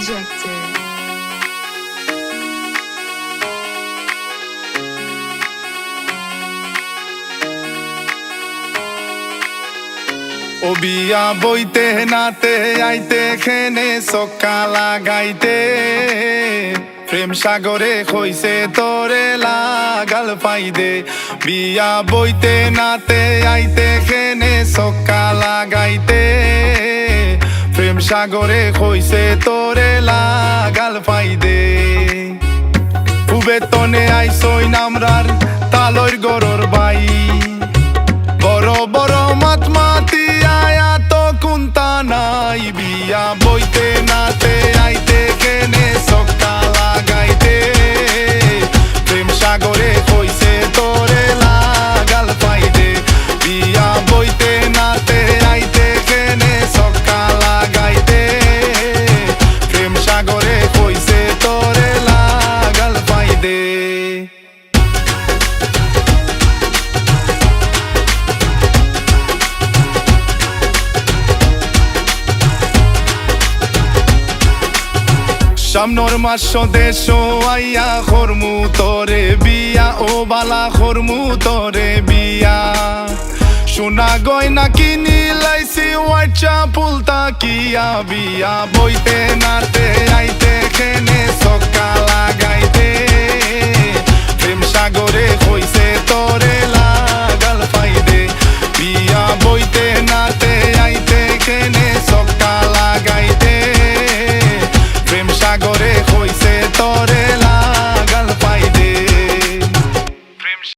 Projector. ও বিয়া বইতে নাতে আইতে খেনে সক্কা লাগাইতে প্রেম সাগরে কইছে তোরে লাগাল পাইদে বিয়া বইতে নাতে আইতে খেনে সক্কা লাগাইতে প্রেম সাগরে কইছে তোরে লাগাল পাইদে ফুবেতনে আইসই নামরার তালইর গরর বাই বড় বড় মাত মাতি আয়া তো কুন্তা নাই বিয়া বইতে নাতে আইতে কেনে সক্কা লাগাইতে প্রেম সাগরে কইছে তোরে লাগাল পাইদে বিয়া বইতে নাতে আইতে কেনে সক্কা লাগাইতে প্রেম সাগরে কইছে তোরে লাগাল পাইদে সামনের মাস দেশ আইয়া খরমু তোরে বিয়া ও বালা খরমু তোরে বিয়া সোনা গয়না কিনি লাইছি ওয়াইচা পুলতা কিয়া বিয়া বইতে নাতে আইতে খেনে সক্কা লাগাইতে প্রেম সাগরে কইছে